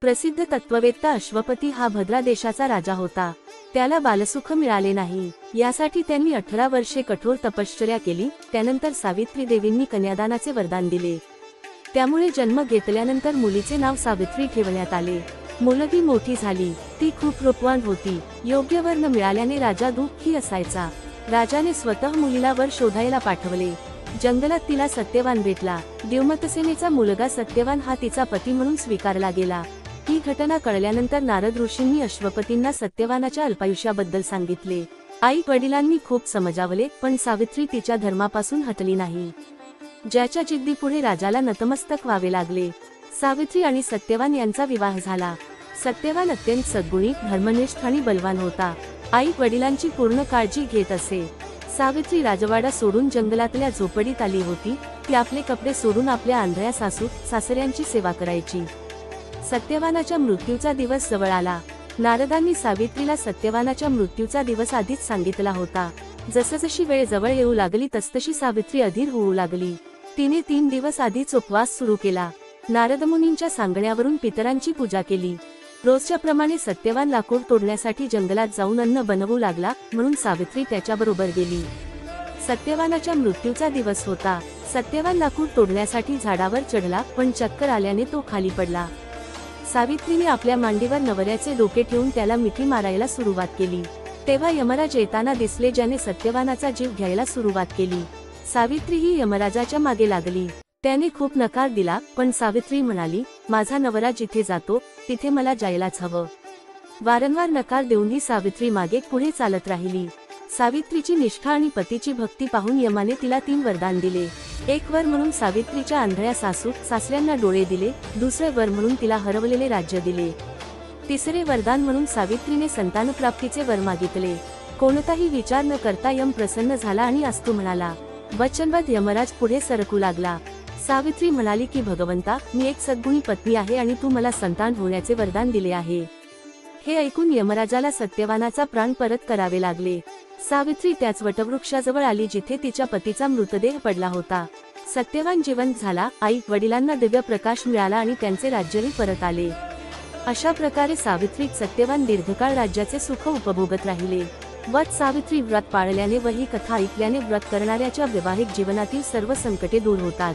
प्रसिद्ध तत्ववेत्ता अश्वपती हा भद्रा देशाचा राजा होता. त्याला बालसुख मिळाले नाही, यासाठी त्यांनी 18 वर्षे कठोर तपश्चर्या केली. त्यानंतर सावित्री देवींनी कन्यादानाचे वरदान दिले. त्यामुळे जन्म घेतल्यानंतर मुलीचे नाव सावित्री ठेवण्यात आले. मुलगी मोठी झाली. ती खूप रूपवान होती. योग्य वर न मिळाल्याने राजा दुःखी असायचा. राजाने स्वतः मुलीला वर शोधायला पाठवले. जंगलात तिला सत्यवान भेटला. द्युमतसेनेचा मुलगा सत्यवान हा तिचा पती म्हणून स्वीकारला गेला. ही घटना कळल्यानंतर नारद ऋषींनी अश्वपतींना सत्यवानाच्या अल्पायुष्याबद्दल सांगितले. आई वडिलांनी खूप समजावले, पण सावित्री तिच्या धर्मापासून हटली नाही. ज्याच्या जिद्दीपुढे राजाला नतमस्तक व्हावे लागले. सावित्री आणि सत्यवान यांचा विवाह झाला. सत्यवान अत्यंत सद्गुणी, धर्मनिष्ठ आणि बलवान होता. आई वडिलांची पूर्ण काळजी घेत असे. सावित्री राजवाडा सोडून जंगलातल्या झोपडीत आली होती. ती आपले कपडे सोडून आपल्या आंधळ्या सासू सासऱ्यांची सेवा करायची. सत्यवानाच्या मृत्यूचा दिवस जवळ आला. नारदांनी सावित्रीला सत्यवानाच्या मृत्यूचा दिवस आधीच सांगितला होता. जसजशी वेळ जवळ येऊ लागली तसतशी सावित्री अधीर होऊ लागली. तिने 3 दिवस आधीच उपवास सुरू केला. नारदमुनींच्या सांगण्यावरून पितरांची पूजा केली. रोजच्या प्रमाणे सत्यवान लाकूड तोडण्यासाठी जंगलात जाऊन अन्न बनवू लागला, म्हणून सावित्री त्याच्याबरोबर गेली. सत्यवानाच्या मृत्यूचा दिवस होता. सत्यवान लाकूड तोडण्यासाठी झाडावर चढला, पण चक्कर आल्याने तो खाली पडला. सावित्रीने आपल्या मांडीवर नवऱ्याचे डोके ठेवून त्याला मिठी मारायला सुरुवात केली. तेव्हा यमराज येताना दिसले, ज्याने सत्यवानाचा जीव घ्यायला सुरुवात केली. सावित्री ही यमराजाच्या मागे लागली. त्याने खूप नकार दिला, पण सावित्री म्हणाली, माझा नवरा जिथे जातो तिथे मला जायलाच हवं. वारंवार नकार देऊनही सावित्री मागे पुढे चालत राहिली. सावित्रीची निष्ठा आणि पतीची भक्ती पाहून यमाने तिला 3 वरदान दिले. एक वर म्हणून सावित्रीच्या आंधळ्या सासू सासऱ्यांना डोळे दिले. दुसरे वर म्हणून तिला हरवलेले राज्य दिले. तिसरे वरदान म्हणून सावित्रीने संतानप्राप्तीचे वर मागितले. कोणताही विचार न करता यम प्रसन्न झाला आणि अस्तु म्हणाला. वचनबद्ध यमराज पुढे सरकू लागला. सावित्री म्हणाली की भगवंता, मी एक सद्गुणी पत्नी आहे आणि तू मला संतान होण्याचे वरदान दिले आहे. हे ऐकून यमराजाला सत्यवानाचा प्राण परत करावे लागले. सावित्री त्याच वटवृक्षाजवळ आली जिथे तिच्या पतीचा मृतदेह पडला होता. सत्यवान जिवंत झाला. आई वडिलांना दिव्य प्रकाश मिळाला आणि त्यांचे राज्यही परत आले. अशा प्रकारे सावित्री सत्यवान दीर्घकाळ राज्याचे सुख उपभोगत राहिले. वट सावित्री व्रत पाळल्याने व ही कथा ऐकल्याने व्रत करणाऱ्याच्या वैवाहिक जीवनातील सर्व संकटे दूर होतात.